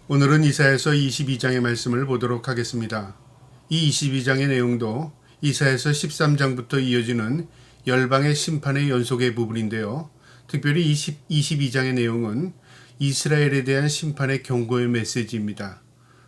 오늘은 이사야서 22장의 말씀을 보도록 하겠습니다. 이 22장의 내용도 이사야서 13장부터 이어지는 열방의 심판의 연속의 부분인데요. 특별히 22장의 내용은 이스라엘에 대한 심판의 경고의 메시지입니다.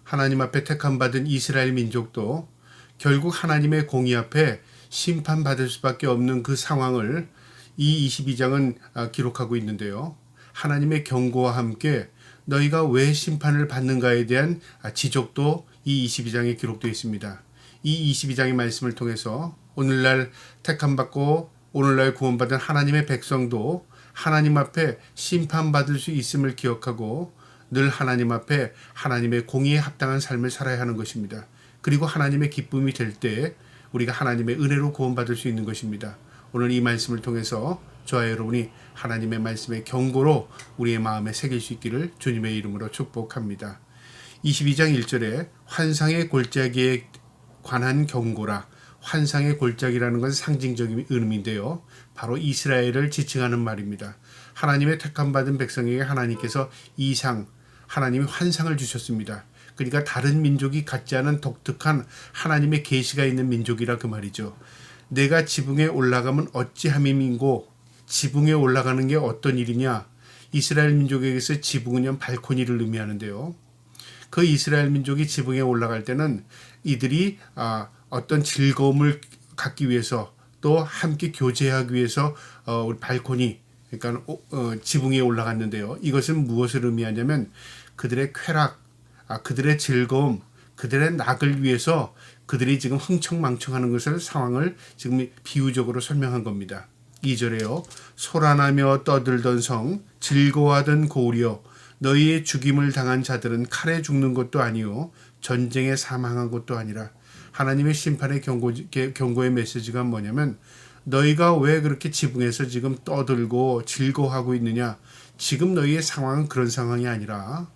하나님 앞에 택함받은 이스라엘 민족도 결국 하나님의 공의 앞에 심판받을 수밖에 없는 그 상황을 이 22장은 기록하고 있는데요. 하나님의 경고와 함께 너희가 왜 심판을 받는가에 대한 지적도 이 22장에 기록되어 있습니다. 이 22장의 말씀을 통해서 오늘날 택함받고 오늘날 구원받은 하나님의 백성도 하나님 앞에 심판받을 수 있음을 기억하고 늘 하나님 앞에 하나님의 공의에 합당한 삶을 살아야 하는 것입니다. 그리고 하나님의 기쁨이 될 때 우리가 하나님의 은혜로 구원받을 수 있는 것입니다. 오늘 이 말씀을 통해서 저와 여러분이 하나님의 말씀의 경고로 우리의 마음에 새길 수 있기를 주님의 이름으로 축복합니다. 22장 1절에 환상의 골짜기에 관한 경고라. 환상의 골짜기라는 것은 상징적인 의미인데요. 바로 이스라엘을 지칭하는 말입니다. 하나님의 택함받은 백성에게 하나님께서 이상, 하나님이 환상을 주셨습니다. 그러니까 다른 민족이 갖지 않은 독특한 하나님의 계시가 있는 민족이라 그 말이죠. 내가 지붕에 올라가면 어찌함이민고, 지붕에 올라가는 게 어떤 일이냐. 이스라엘 민족에게서 지붕은 발코니를 의미하는데요. 그 이스라엘 민족이 지붕에 올라갈 때는 이들이 어떤 즐거움을 갖기 위해서 또 함께 교제하기 위해서 우리 발코니, 그러니까 지붕에 올라갔는데요. 이것은 무엇을 의미하냐면 그들의 쾌락, 그들의 즐거움, 그들의 낙을 위해서 그들이 지금 흥청망청하는 것을 상황을 지금 비유적으로 설명한 겁니다. 2절에요. 소란하며 떠들던 성, 즐거워하던 고울이여, 너희의 죽임을 당한 자들은 칼에 죽는 것도 아니요 전쟁에 사망한 것도 아니라. 하나님의 심판의 경고의 메시지가 뭐냐면 너희가 왜 그렇게 지붕에서 지금 떠들고 즐거워하고 있느냐. 지금 너희의 상황은 그런 상황이 아니라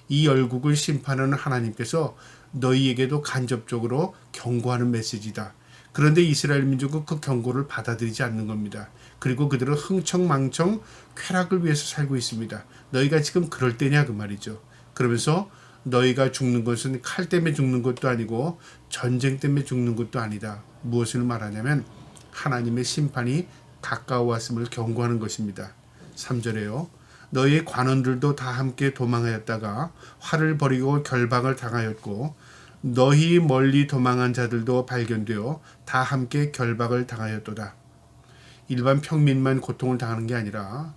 이 열국을 심판하는 하나님께서 너희에게도 간접적으로 경고하는 메시지다. 그런데 이스라엘 민족은 그 경고를 받아들이지 않는 겁니다. 그리고 그들은 흥청망청 쾌락을 위해서 살고 있습니다. 너희가 지금 그럴 때냐 그 말이죠. 그러면서 너희가 죽는 것은 칼 때문에 죽는 것도 아니고 전쟁 때문에 죽는 것도 아니다. 무엇을 말하냐면 하나님의 심판이 가까워 왔음을 경고하는 것입니다. 3절에요. 너희의 관원들도 다 함께 도망하였다가 활을 벌이고 결박을 당하였고 너희 멀리 도망한 자들도 발견되어 다 함께 결박을 당하였도다. 일반 평민만 고통을 당하는 게 아니라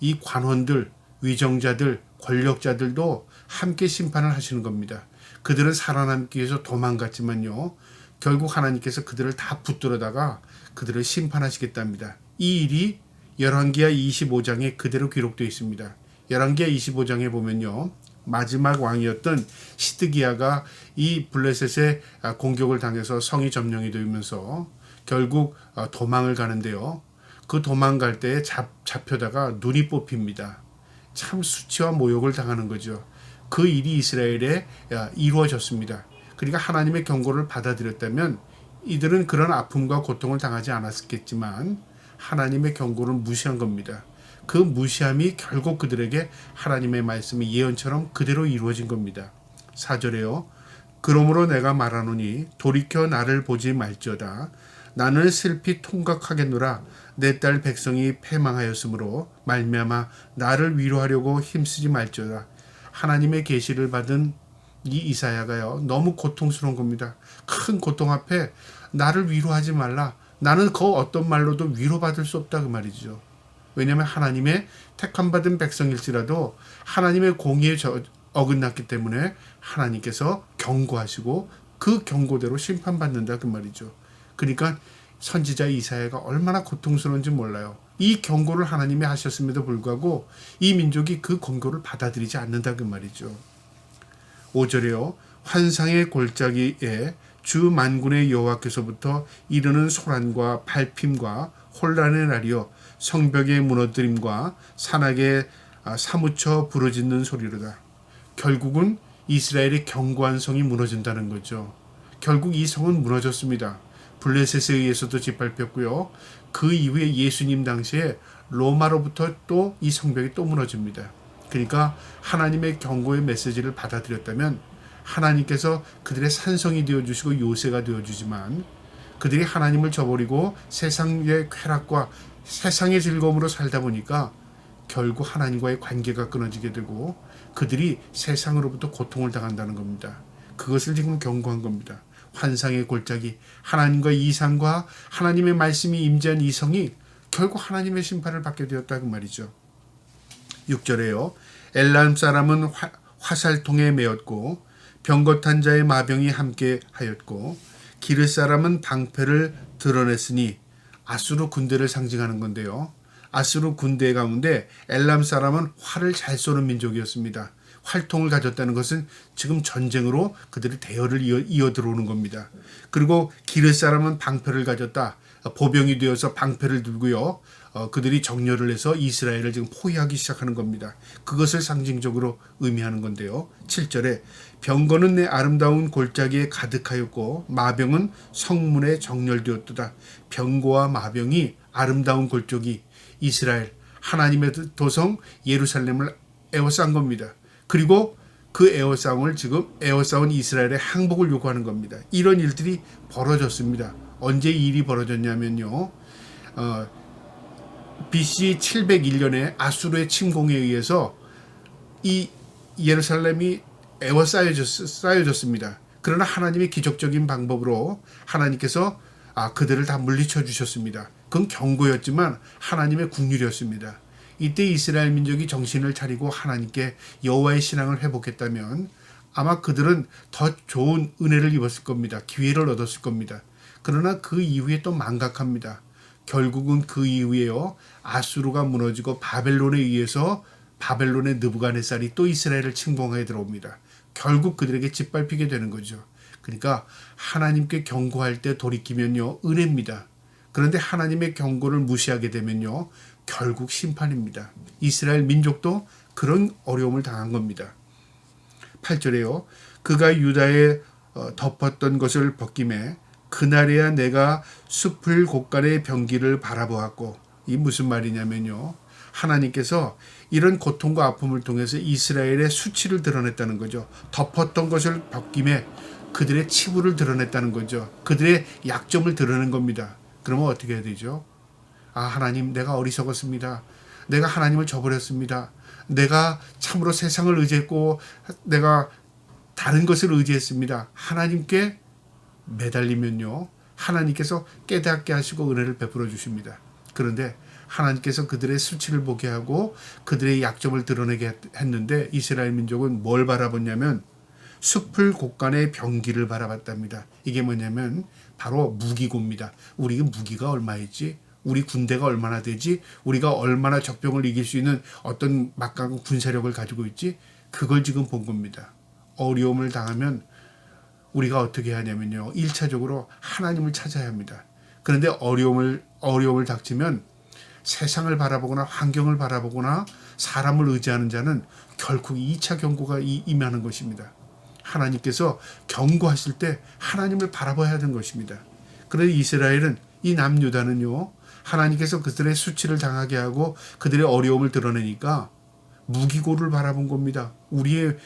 이 관원들, 위정자들, 권력자들도 함께 심판을 하시는 겁니다. 그들은 살아남기 위해서 도망갔지만요. 결국 하나님께서 그들을 다 붙들어다가 그들을 심판하시겠답니다. 이 일이 열왕기하 25장에 그대로 기록되어 있습니다. 열왕기하 25장에 보면요. 마지막 왕이었던 시드기야가 이 블레셋의 공격을 당해서 성이 점령이 되면서 결국 도망을 가는데요. 그 도망갈 때 잡혀다가 눈이 뽑힙니다. 참 수치와 모욕을 당하는 거죠. 그 일이 이스라엘에 이루어졌습니다. 그러니까 하나님의 경고를 받아들였다면 이들은 그런 아픔과 고통을 당하지 않았겠지만 하나님의 경고를 무시한 겁니다. 그 무시함이 결국 그들에게 하나님의 말씀이 예언처럼 그대로 이루어진 겁니다. 4절에요. 그러므로 내가 말하노니 돌이켜 나를 보지 말지어다. 나는 슬피 통각하겠노라. 내 딸 백성이 패망하였으므로 말미암아 나를 위로하려고 힘쓰지 말지어다. 하나님의 계시를 받은 이 이사야가요. 너무 고통스러운 겁니다. 큰 고통 앞에 나를 위로하지 말라. 나는 그 어떤 말로도 위로받을 수 없다 그 말이죠. 왜냐하면 하나님의 택함받은 백성일지라도 하나님의 공의에 어긋났기 때문에 하나님께서 경고하시고 그 경고대로 심판받는다 그 말이죠. 그러니까 선지자 이사야가 얼마나 고통스러운지 몰라요. 이 경고를 하나님이 하셨음에도 불구하고 이 민족이 그 경고를 받아들이지 않는다 그 말이죠. 5절에요. 환상의 골짜기에 주 만군의 여호와께서부터 이르는 소란과 발핌과 혼란의 날이요 성벽의 무너뜨림과 산악에 사무쳐 부르짖는 소리로다. 결국은 이스라엘의 견고한 성이 무너진다는 거죠. 결국 이 성은 무너졌습니다. 블레셋에 의해서도 짓밟혔고요. 그 이후에 예수님 당시에 로마로부터 또 이 성벽이 또 무너집니다. 그러니까 하나님의 경고의 메시지를 받아들였다면 하나님께서 그들의 산성이 되어주시고 요새가 되어주지만 그들이 하나님을 저버리고 세상의 쾌락과 세상의 즐거움으로 살다 보니까 결국 하나님과의 관계가 끊어지게 되고 그들이 세상으로부터 고통을 당한다는 겁니다. 그것을 지금 경고한 겁니다. 환상의 골짜기, 하나님과의 이상과 하나님의 말씀이 임재한 이성이 결국 하나님의 심판을 받게 되었다고 말이죠. 6절에요. 엘람 사람은 화살통에 매었고 병거탄 자의 마병이 함께 하였고 기르 사람은 방패를 드러냈으니 아수르 군대를 상징하는 건데요. 아수르 군대 가운데 엘람 사람은 활을 잘 쏘는 민족이었습니다. 활통을 가졌다는 것은 지금 전쟁으로 그들이 대열을 이어 들어오는 겁니다. 그리고 기르 사람은 방패를 가졌다. 보병이 되어서 방패를 들고요. 그들이 정렬을 해서 이스라엘을 지금 포위하기 시작하는 겁니다. 그것을 상징적으로 의미하는 건데요. 7절에 병거는 내 아름다운 골짜기에 가득하였고 마병은 성문에 정렬되었도다. 병거와 마병이 아름다운 골짜기 이스라엘 하나님의 도성 예루살렘을 에워싼 겁니다. 그리고 그 에워싸움을 지금 에워싸운 이스라엘의 항복을 요구하는 겁니다. 이런 일들이 벌어졌습니다. 언제 이 일이 벌어졌냐면요. BC 701년에 아수르의 침공에 의해서 이 예루살렘이 쌓여졌습니다. 그러나 하나님의 기적적인 방법으로 하나님께서 그들을 다 물리쳐 주셨습니다. 그건 경고였지만 하나님의 국률이었습니다. 이때 이스라엘 민족이 정신을 차리고 하나님께 여호와의 신앙을 회복했다면 아마 그들은 더 좋은 은혜를 입었을 겁니다. 기회를 얻었을 겁니다. 그러나 그 이후에 또 망각합니다. 결국은 그 이후에요. 아수르가 무너지고 바벨론에 의해서 바벨론의 느부갓네살이 또 이스라엘을 침공하게 들어옵니다. 결국 그들에게 짓밟히게 되는 거죠. 그러니까 하나님께 경고할 때 돌이키면요. 은혜입니다. 그런데 하나님의 경고를 무시하게 되면요. 결국 심판입니다. 이스라엘 민족도 그런 어려움을 당한 겁니다. 8절에요. 그가 유다에 덮었던 것을 벗김에 그날에야 내가 숲을 곳간의 병기를 바라보았고 이 무슨 말이냐면요. 하나님께서 이런 고통과 아픔을 통해서 이스라엘의 수치를 드러냈다는 거죠. 덮었던 것을 벗김에 그들의 치부를 드러냈다는 거죠. 그들의 약점을 드러낸 겁니다. 그러면 어떻게 해야 되죠? 하나님 내가 어리석었습니다. 내가 하나님을 저버렸습니다. 내가 참으로 세상을 의지했고 내가 다른 것을 의지했습니다. 하나님께 매달리면요. 하나님께서 깨닫게 하시고 은혜를 베풀어 주십니다. 그런데 하나님께서 그들의 수치를 보게 하고 그들의 약점을 드러내게 했는데 이스라엘 민족은 뭘 바라봤냐면 숲을 곳간의 병기를 바라봤답니다. 이게 뭐냐면 바로 무기고입니다. 우리 무기가 얼마있지? 우리 군대가 얼마나 되지? 우리가 얼마나 적병을 이길 수 있는 어떤 막강한 군사력을 가지고 있지? 그걸 지금 본 겁니다. 어려움을 당하면 우리가 어떻게 하냐면요. 1차적으로 하나님을 찾아야 합니다. 그런데 어려움을 닥치면 세상을 바라보거나 환경을 바라보거나 사람을 의지하는 자는 결국 2차 경고가 임하는 것입니다. 하나님께서 경고하실 때 하나님을 바라봐야 하는 것입니다. 그런데 이스라엘은 이 남유다는요. 하나님께서 그들의 수치를 당하게 하고 그들의 어려움을 드러내니까 무기고를 바라본 겁니다. 우리의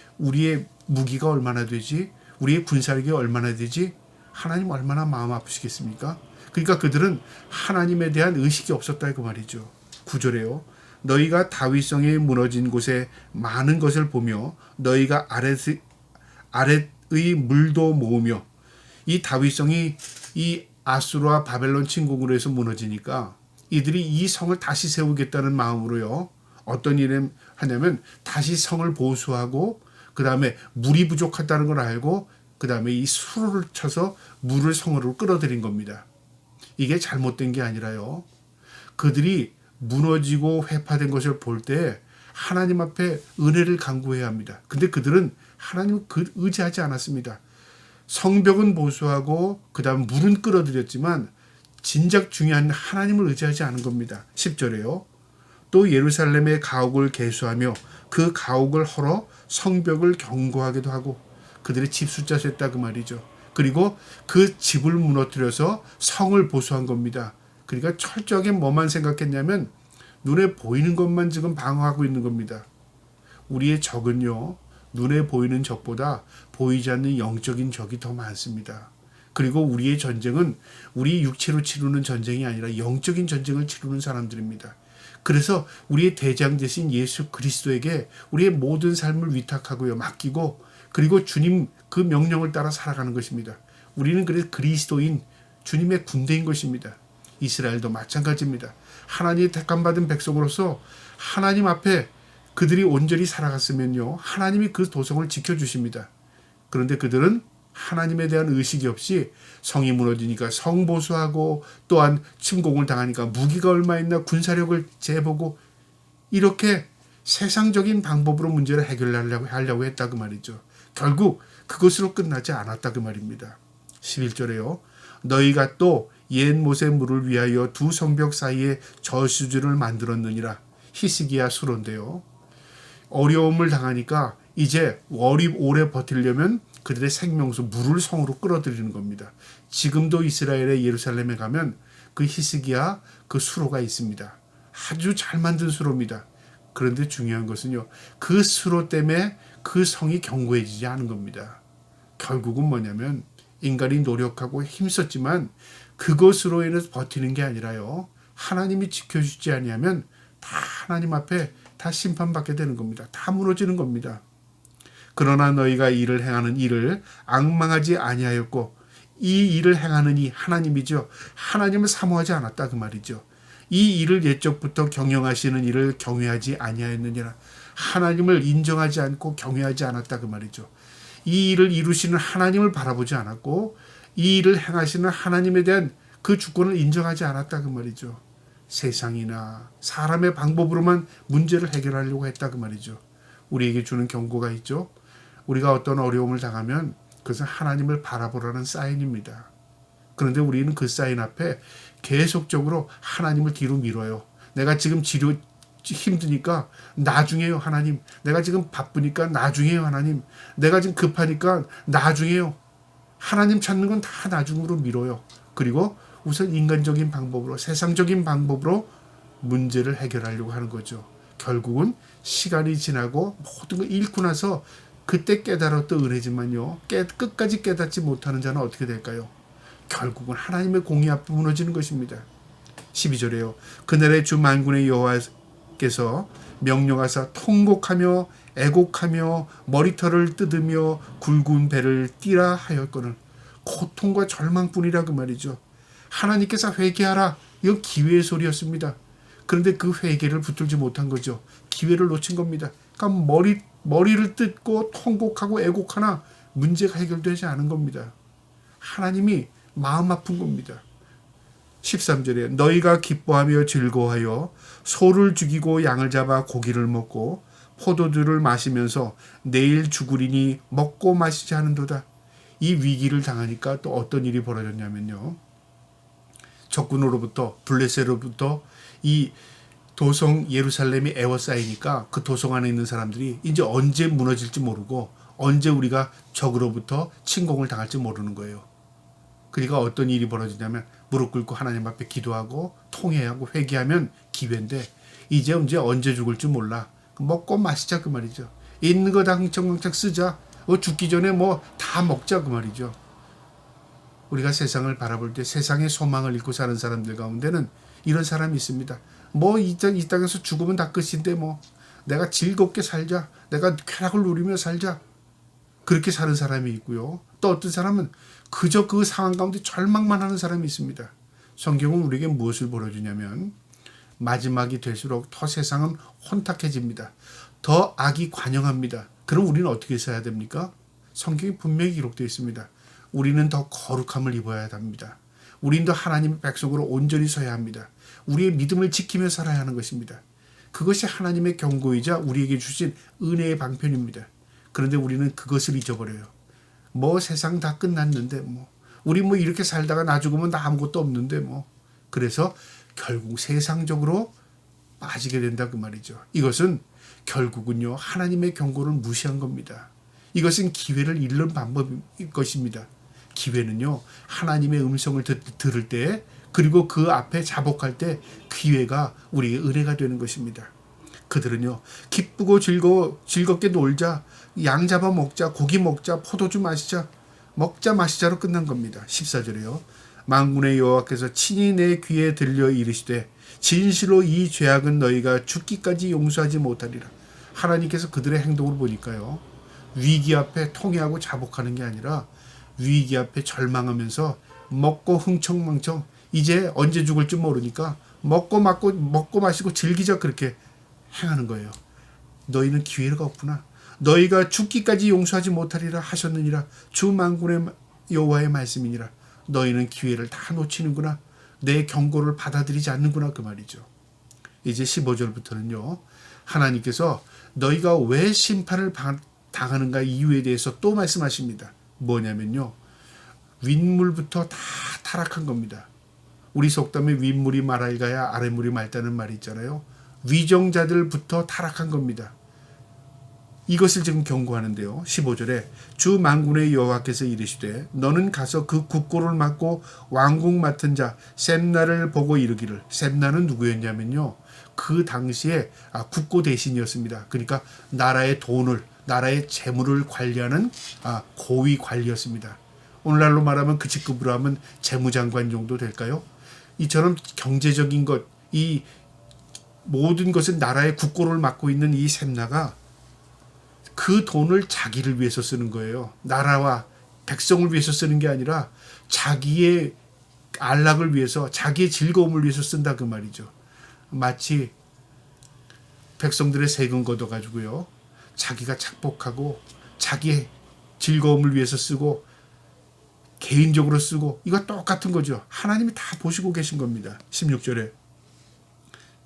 무기가 얼마나 되지? 우리의 군사력이 얼마나 되지? 하나님 얼마나 마음 아프시겠습니까? 그러니까 그들은 하나님에 대한 의식이 없었다 그 말이죠. 9절에요. 너희가 다윗성에 무너진 곳에 많은 것을 보며 너희가 아랫의 물도 모으며 이 다윗성이 이 아수르와 바벨론 침공으로 해서 무너지니까 이들이 이 성을 다시 세우겠다는 마음으로요. 어떤 일을 하냐면 다시 성을 보수하고 그 다음에 물이 부족하다는 걸 알고 그 다음에 이 수로를 쳐서 물을 성으로 끌어들인 겁니다. 이게 잘못된 게 아니라요. 그들이 무너지고 회파된 것을 볼 때 하나님 앞에 은혜를 간구해야 합니다. 근데 그들은 하나님을 의지하지 않았습니다. 성벽은 보수하고 그 다음 물은 끌어들였지만 진작 중요한 하나님을 의지하지 않은 겁니다. 10절에요. 또 예루살렘의 가옥을 계수하며 그 가옥을 헐어 성벽을 견고하게도 하고 그들의 집 숫자 셌다 그 말이죠. 그리고 그 집을 무너뜨려서 성을 보수한 겁니다. 그러니까 철저하게 뭐만 생각했냐면 눈에 보이는 것만 지금 방어하고 있는 겁니다. 우리의 적은요, 눈에 보이는 적보다 보이지 않는 영적인 적이 더 많습니다. 그리고 우리의 전쟁은 우리 육체로 치르는 전쟁이 아니라 영적인 전쟁을 치르는 사람들입니다. 그래서 우리의 대장 되신 예수 그리스도에게 우리의 모든 삶을 위탁하고요, 맡기고, 그리고 주님 그 명령을 따라 살아가는 것입니다. 우리는 그래서 그리스도인 주님의 군대인 것입니다. 이스라엘도 마찬가지입니다. 하나님의 택함받은 백성으로서 하나님 앞에 그들이 온전히 살아갔으면요, 하나님이 그 도성을 지켜주십니다. 그런데 그들은 하나님에 대한 의식이 없이 성이 무너지니까 성보수하고, 또한 침공을 당하니까 무기가 얼마 있나 군사력을 재보고, 이렇게 세상적인 방법으로 문제를 해결하려고 했다 그 말이죠. 결국 그것으로 끝나지 않았다 그 말입니다. 11절에요. 너희가 또 옛 못의 물을 위하여 두 성벽 사이에 저수지를 만들었느니라. 히스기야 수로인데요. 어려움을 당하니까 이제 오래 버티려면 그들의 생명수 물을 성으로 끌어들이는 겁니다. 지금도 이스라엘의 예루살렘에 가면 그 히스기야 그 수로가 있습니다. 아주 잘 만든 수로입니다. 그런데 중요한 것은요, 그 수로 때문에 그 성이 견고해지지 않은 겁니다. 결국은 뭐냐면 인간이 노력하고 힘썼지만 그것으로 인해서 버티는 게 아니라요, 하나님이 지켜주지 아니하면 다 하나님 앞에 다 심판받게 되는 겁니다. 다 무너지는 겁니다. 그러나 너희가 이를 행하는 이를 앙망하지 아니하였고, 이 일을 행하는 이 하나님이죠. 하나님을 사모하지 않았다 그 말이죠. 이 일을 옛적부터 경영하시는 이를 경외하지 아니하였느니라. 하나님을 인정하지 않고 경외하지 않았다 그 말이죠. 이 일을 이루시는 하나님을 바라보지 않았고, 이 일을 행하시는 하나님에 대한 그 주권을 인정하지 않았다 그 말이죠. 세상이나 사람의 방법으로만 문제를 해결하려고 했다 그 말이죠. 우리에게 주는 경고가 있죠. 우리가 어떤 어려움을 당하면 그것은 하나님을 바라보라는 사인입니다. 그런데 우리는 그 사인 앞에 계속적으로 하나님을 뒤로 밀어요. 내가 지금 힘드니까 나중에요 하나님. 내가 지금 바쁘니까 나중에요 하나님. 내가 지금 급하니까 나중에요. 하나님 찾는 건 다 나중으로 밀어요. 그리고 우선 인간적인 방법으로, 세상적인 방법으로 문제를 해결하려고 하는 거죠. 결국은 시간이 지나고 모든 걸 잃고 나서 그때 깨달았던 은혜지만요, 끝까지 깨닫지 못하는 자는 어떻게 될까요? 결국은 하나님의 공의 앞에 무너지는 것입니다. 12절에요. 그날의 주 만군의 여호와께서 명령하사 통곡하며 애곡하며 머리털을 뜯으며 굵은 배를 띠라 하였거늘. 고통과 절망뿐이라 그 말이죠. 하나님께서 회개하라, 이건 기회의 소리였습니다. 그런데 그 회개를 붙들지 못한 거죠. 기회를 놓친 겁니다. 그러니까 머리를 뜯고 통곡하고 애곡하나 문제가 해결되지 않은 겁니다. 하나님이 마음 아픈 겁니다. 13절에 너희가 기뻐하며 즐거워하여 소를 죽이고 양을 잡아 고기를 먹고 포도주를 마시면서 내일 죽으리니 먹고 마시지 않은도다. 이 위기를 당하니까 또 어떤 일이 벌어졌냐면요, 적군으로부터, 블레셋으로부터 이 도성 예루살렘이 에워싸이니까 그 도성 안에 있는 사람들이 이제 언제 무너질지 모르고 언제 우리가 적으로부터 침공을 당할지 모르는 거예요. 그러니까 어떤 일이 벌어지냐면 무릎 꿇고 하나님 앞에 기도하고 통회하고 회개하면 기회인데, 이제 언제 죽을지 몰라. 먹고 마시자 그 말이죠. 있는 거 다 흥청망청 쓰자. 죽기 전에 다 먹자 그 말이죠. 우리가 세상을 바라볼 때 세상의 소망을 잃고 사는 사람들 가운데는 이런 사람이 있습니다. 이 땅에서 죽으면 다 끝인데 내가 즐겁게 살자. 내가 쾌락을 누리며 살자. 그렇게 사는 사람이 있고요. 또 어떤 사람은 그저 그 상황 가운데 절망만 하는 사람이 있습니다. 성경은 우리에게 무엇을 보여주냐면 마지막이 될수록 더 세상은 혼탁해집니다. 더 악이 관영합니다. 그럼 우리는 어떻게 써야 됩니까? 성경이 분명히 기록되어 있습니다. 우리는 더 거룩함을 입어야 합니다. 우리는 더 하나님의 백성으로 온전히 서야 합니다. 우리의 믿음을 지키며 살아야 하는 것입니다. 그것이 하나님의 경고이자 우리에게 주신 은혜의 방편입니다. 그런데 우리는 그것을 잊어버려요. 세상 다 끝났는데 우리 이렇게 살다가 나 죽으면 나 아무것도 없는데 그래서 결국 세상적으로 빠지게 된다 그 말이죠. 이것은 결국은요, 하나님의 경고를 무시한 겁니다. 이것은 기회를 잃는 방법일 것입니다. 기회는요, 하나님의 음성을 들을 때, 그리고 그 앞에 자복할 때 기회가 우리의 은혜가 되는 것입니다. 그들은요, 기쁘고 즐겁게 놀자, 양 잡아 먹자, 고기 먹자, 포도주 마시자, 먹자 마시자로 끝난 겁니다. 14절에요. 만군의 여호와께서 친히 내 귀에 들려 이르시되 진실로 이 죄악은 너희가 죽기까지 용서하지 못하리라. 하나님께서 그들의 행동을 보니까요, 위기 앞에 통회하고 자복하는 게 아니라 위기 앞에 절망하면서 먹고 흥청망청, 이제 언제 죽을지 모르니까 먹고 마시고 즐기자, 그렇게 행하는 거예요. 너희는 기회가 없구나. 너희가 죽기까지 용서하지 못하리라 하셨느니라. 주 만군의 여호와의 말씀이니라. 너희는 기회를 다 놓치는구나. 내 경고를 받아들이지 않는구나, 그 말이죠. 이제 15절부터는요, 하나님께서 너희가 왜 심판을 당하는가 이유에 대해서 또 말씀하십니다. 뭐냐면요, 윗물부터 다 타락한 겁니다. 우리 속담에 윗물이 말아야 아랫물이 맑다는 말이 있잖아요. 위정자들부터 타락한 겁니다. 이것을 지금 경고하는데요. 15절에 주 만군의 여호와께서 이르시되 너는 가서 그 국고를 맡고 왕궁 맡은 자 셈나를 보고 이르기를. 셈나는 누구였냐면요, 그 당시에 국고 대신이었습니다. 그러니까 나라의 돈을, 나라의 재물을 관리하는 고위 관리였습니다. 오늘날로 말하면 그 직급으로 하면 재무장관 정도 될까요? 이처럼 경제적인 것, 이 모든 것은 나라의 국고를 맡고 있는 이 셈나가 그 돈을 자기를 위해서 쓰는 거예요. 나라와 백성을 위해서 쓰는 게 아니라 자기의 안락을 위해서, 자기의 즐거움을 위해서 쓴다, 그 말이죠. 마치 백성들의 세금 걷어가지고요, 자기가 착복하고 자기의 즐거움을 위해서 쓰고 개인적으로 쓰고, 이거 똑같은 거죠. 하나님이 다 보시고 계신 겁니다. 16절에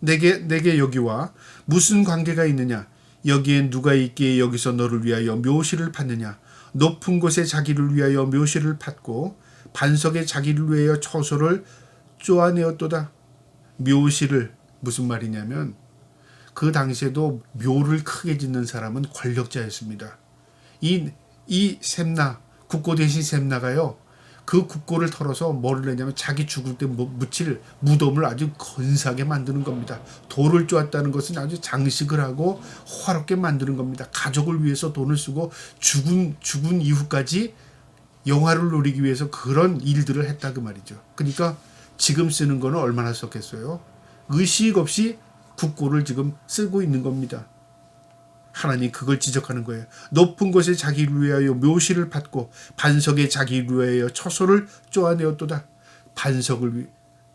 내게 여기와 무슨 관계가 있느냐? 여기엔 누가 있기에 여기서 너를 위하여 묘시를 팠느냐? 높은 곳에 자기를 위하여 묘시를 팠고 반석에 자기를 위하여 처소를 쪼아내었도다. 묘시를, 무슨 말이냐면 그 당시에도 묘를 크게 짓는 사람은 권력자였습니다. 이 셈나, 국고 대신 셈나가요, 그 국고를 털어서 뭐를 내냐면 자기 죽을 때 묻힐 무덤을 아주 건사하게 만드는 겁니다. 돌을 쪼았다는 것은 아주 장식을 하고 호화롭게 만드는 겁니다. 가족을 위해서 돈을 쓰고 죽은 이후까지 영화를 누리기 위해서 그런 일들을 했다, 그 말이죠. 그러니까 지금 쓰는 거는 얼마나 썼겠어요? 의식 없이 국고를 지금 쓰고 있는 겁니다. 하나님 그걸 지적하는 거예요. 높은 곳에 자기를 위하여 묘시를 팠고 반석에 자기를 위하여 처소를 쪼아내었도다. 반석을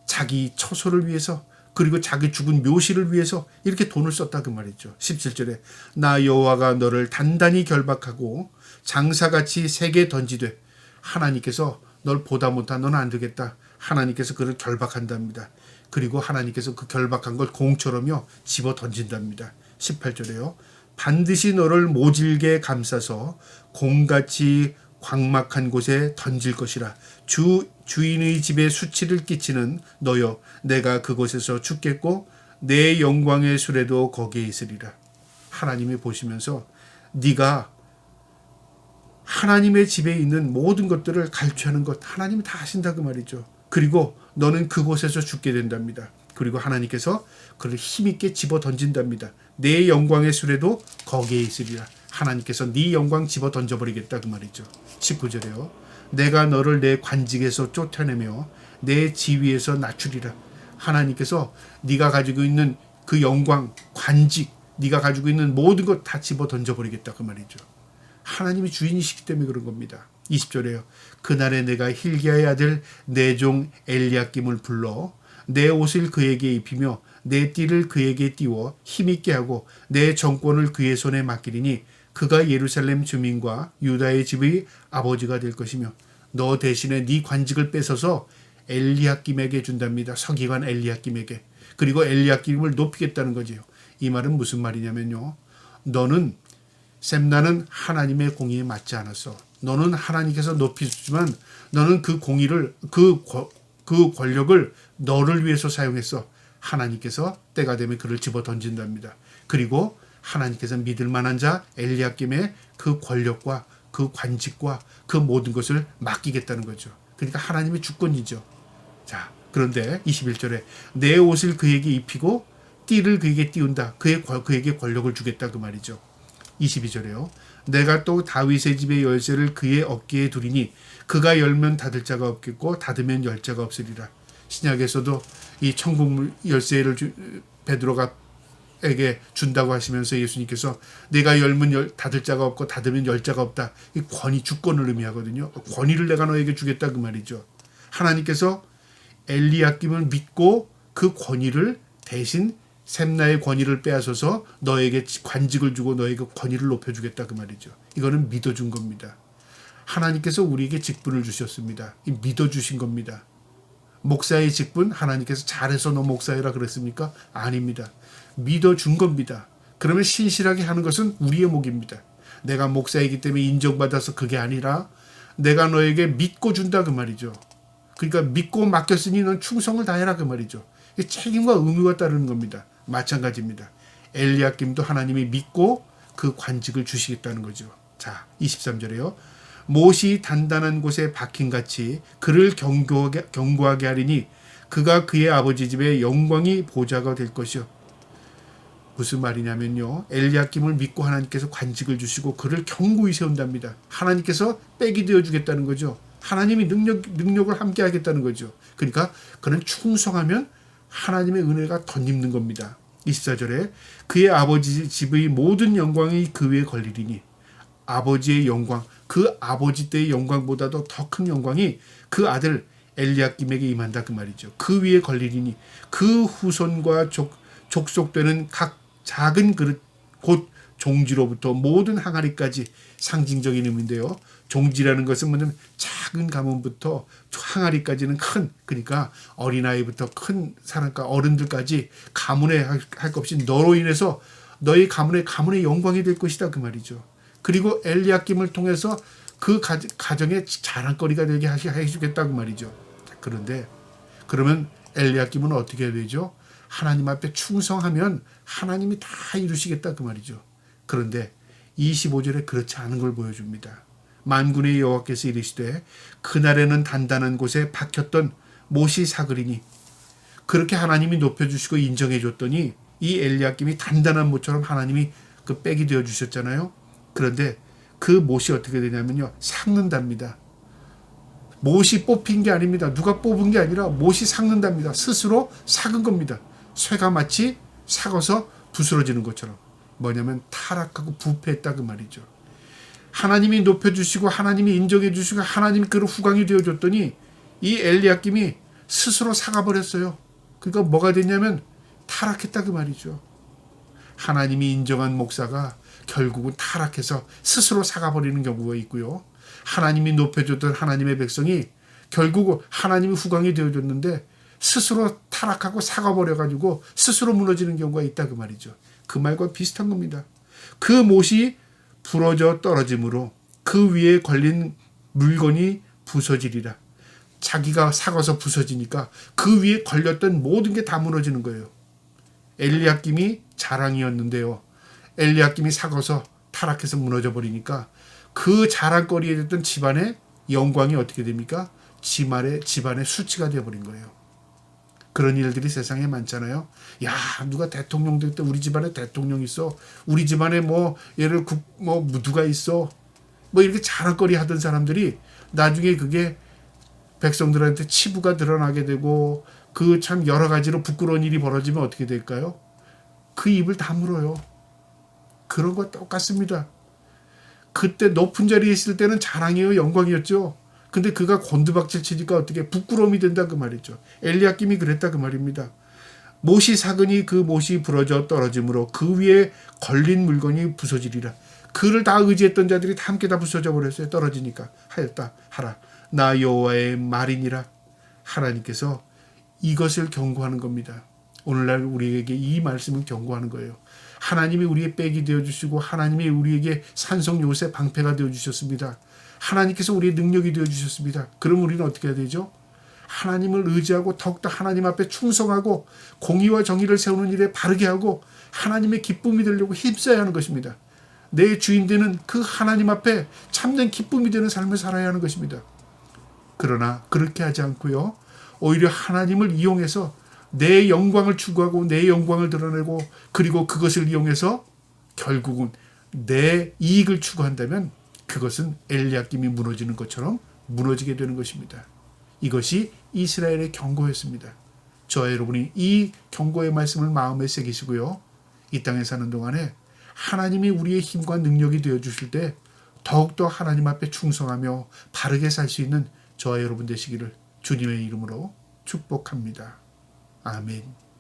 자기 처소를 위해서, 그리고 자기 죽은 묘시를 위해서 이렇게 돈을 썼다, 그 말이죠. 17절에 나 여호와가 너를 단단히 결박하고 장사같이 세게 던지되. 하나님께서 널 보다 못한 너는 안 되겠다. 하나님께서 그를 결박한답니다. 그리고 하나님께서 그 결박한 걸 공처럼요 집어 던진답니다. 18절에요. 반드시 너를 모질게 감싸서 곰같이 광막한 곳에 던질 것이라. 주인의 집에 수치를 끼치는 너여, 내가 그곳에서 죽겠고 내 영광의 수레도 거기에 있으리라. 하나님이 보시면서 네가 하나님의 집에 있는 모든 것들을 갈취하는 것 하나님이 다 하신다, 그 말이죠. 그리고 너는 그곳에서 죽게 된답니다. 그리고 하나님께서 그를 힘있게 집어 던진답니다. 내 영광의 수레도 거기에 있으리라. 하나님께서 네 영광 집어 던져버리겠다, 그 말이죠. 19절에요. 내가 너를 내 관직에서 쫓아내며 내 지위에서 낮추리라. 하나님께서 네가 가지고 있는 그 영광, 관직, 네가 가지고 있는 모든 것 다 집어 던져버리겠다, 그 말이죠. 하나님이 주인이시기 때문에 그런 겁니다. 20절에요. 그날에 내가 힐기야의 아들 내 종 엘리야김을 불러 내 옷을 그에게 입히며 내 띠를 그에게 띄워 힘있게 하고 내 정권을 그의 손에 맡기리니 그가 예루살렘 주민과 유다의 집의 아버지가 될 것이며 너 대신에 네 관직을 뺏어서 엘리야김에게 준답니다. 서기관 엘리야김에게. 그리고 엘리야김을 높이겠다는 거지요. 이 말은 무슨 말이냐면요, 너는 셈나는 하나님의 공의에 맞지 않았어. 너는 하나님께서 높이셨지만 너는 그 공의를, 그 권력을 너를 위해서 사용했어. 하나님께서 때가 되면 그를 집어 던진답니다. 그리고 하나님께서 믿을 만한 자 엘리야김의 그 권력과 그 관직과 그 모든 것을 맡기겠다는 거죠. 그러니까 하나님의 주권이죠. 자, 그런데 21절에 내 옷을 그에게 입히고 띠를 그에게 띄운다. 그에게 권력을 주겠다 그 말이죠. 22절에요. 내가 또 다윗의 집의 열쇠를 그의 어깨에 두리니 그가 열면 닫을 자가 없겠고 닫으면 열 자가 없으리라. 신약에서도 이 천국 열쇠를 베드로가 에게 준다고 하시면서 예수님께서 내가 열면 닫을 자가 없고 닫으면 열 자가 없다. 이 권위, 주권을 의미하거든요. 권위를 내가 너에게 주겠다 그 말이죠. 하나님께서 엘리야김을 믿고 그 권위를 대신 셈나의 권위를 빼앗아서 너에게 관직을 주고 너에게 권위를 높여주겠다 그 말이죠. 이거는 믿어준 겁니다. 하나님께서 우리에게 직분을 주셨습니다. 믿어주신 겁니다. 목사의 직분 하나님께서 잘해서 너 목사해라 그랬습니까? 아닙니다. 믿어준 겁니다. 그러면 신실하게 하는 것은 우리의 몫입니다. 내가 목사이기 때문에 인정받아서 그게 아니라 내가 너에게 믿고 준다 그 말이죠. 그러니까 믿고 맡겼으니 넌 충성을 다해라 그 말이죠. 책임과 의무가 따르는 겁니다. 마찬가지입니다. 엘리야김도 하나님이 믿고 그 관직을 주시겠다는 거죠. 자, 23절에요. 못이 단단한 곳에 박힌같이 그를 견고하게 하리니 그가 그의 아버지 집의 영광이 보좌가 될 것이요. 무슨 말이냐면요. 엘리야김을 믿고 하나님께서 관직을 주시고 그를 견고히 세운답니다. 하나님께서 백이 되어주겠다는 거죠. 하나님이 능력을 함께 하겠다는 거죠. 그러니까 그는 충성하면 하나님의 은혜가 덧입는 겁니다. 24절에 그의 아버지 집의 모든 영광이 그 위에 걸리리니 아버지의 영광, 그 아버지 때의 영광보다도 더 큰 영광이 그 아들 엘리야김에게 임한다 그 말이죠. 그 위에 걸리리니 그 후손과 족속되는 각 작은 그릇 곧 종지로부터 모든 항아리까지 상징적인 의미인데요. 종지라는 것은 뭐냐면 작은 가문부터 항아리까지는 큰, 그러니까 어린아이부터 큰 사람과 어른들까지 가문에 할 것 없이 너로 인해서 너희 가문의 영광이 될 것이다 그 말이죠. 그리고 엘리야김을 통해서 그 가정의 자랑거리가 되게 해주겠다 그 말이죠. 그런데 그러면 엘리야김은 어떻게 해야 되죠? 하나님 앞에 충성하면 하나님이 다 이루시겠다 그 말이죠. 그런데 25절에 그렇지 않은 걸 보여줍니다. 만군의 여호와께서 이르시되 그날에는 단단한 곳에 박혔던 못이 사그리니 그렇게 하나님이 높여주시고 인정해줬더니 이 엘리야김이 단단한 못처럼 하나님이 그 백이 되어주셨잖아요. 그런데 그 못이 어떻게 되냐면요. 삭는답니다. 못이 뽑힌 게 아닙니다. 누가 뽑은 게 아니라 못이 삭는답니다. 스스로 삭은 겁니다. 쇠가 마치 삭아서 부스러지는 것처럼. 뭐냐면 타락하고 부패했다 그 말이죠. 하나님이 높여주시고 하나님이 인정해주시고 하나님이 그를 후광이 되어줬더니 이 엘리야김이 스스로 삭아버렸어요. 그러니까 뭐가 됐냐면 타락했다 그 말이죠. 하나님이 인정한 목사가 결국은 타락해서 스스로 삭아버리는 경우가 있고요. 하나님이 높여줬던 하나님의 백성이 결국 하나님이 후광이 되어줬는데 스스로 타락하고 삭아버려가지고 스스로 무너지는 경우가 있다 그 말이죠. 그 말과 비슷한 겁니다. 그 못이 부러져 떨어짐으로 그 위에 걸린 물건이 부서지리라. 자기가 삭아서 부서지니까 그 위에 걸렸던 모든 게 다 무너지는 거예요. 엘리야김이 자랑이었는데요. 엘리야김이 삭아서 타락해서 무너져 버리니까 그 자랑거리에 됐던 집안의 영광이 어떻게 됩니까? 집안의 수치가 되어버린 거예요. 그런 일들이 세상에 많잖아요. 야, 누가 대통령 될 때 우리 집안에 대통령 있어. 우리 집안에 누가 있어. 뭐 이렇게 자랑거리 하던 사람들이 나중에 그게 백성들한테 치부가 드러나게 되고 그 참 여러 가지로 부끄러운 일이 벌어지면 어떻게 될까요? 그 입을 다물어요. 그런 거 똑같습니다. 그때 높은 자리에 있을 때는 자랑이요 영광이었죠. 근데 그가 곤두박질 치니까 어떻게 부끄러움이 된다 그 말이죠. 엘리야김이 그랬다 그 말입니다. 못이 삭으니 그 못이 부러져 떨어짐으로 그 위에 걸린 물건이 부서지리라. 그를 다 의지했던 자들이 다 함께 다 부서져 버렸어요. 떨어지니까 하라. 나 여호와의 말이니라. 하나님께서 이것을 경고하는 겁니다. 오늘날 우리에게 이 말씀을 경고하는 거예요. 하나님이 우리의 백이 되어주시고 하나님이 우리에게 산성 요새 방패가 되어주셨습니다. 하나님께서 우리의 능력이 되어주셨습니다. 그럼 우리는 어떻게 해야 되죠? 하나님을 의지하고 더욱더 하나님 앞에 충성하고 공의와 정의를 세우는 일에 바르게 하고 하나님의 기쁨이 되려고 힘써야 하는 것입니다. 내 주인 되는 그 하나님 앞에 참된 기쁨이 되는 삶을 살아야 하는 것입니다. 그러나 그렇게 하지 않고요. 오히려 하나님을 이용해서 내 영광을 추구하고 내 영광을 드러내고 그리고 그것을 이용해서 결국은 내 이익을 추구한다면 그것은 엘리야김이 무너지는 것처럼 무너지게 되는 것입니다. 이것이 이스라엘의 경고였습니다. 저와 여러분이 이 경고의 말씀을 마음에 새기시고요. 이 땅에 사는 동안에 하나님이 우리의 힘과 능력이 되어주실 때 더욱더 하나님 앞에 충성하며 바르게 살 수 있는 저와 여러분 되시기를 주님의 이름으로 축복합니다. 아멘.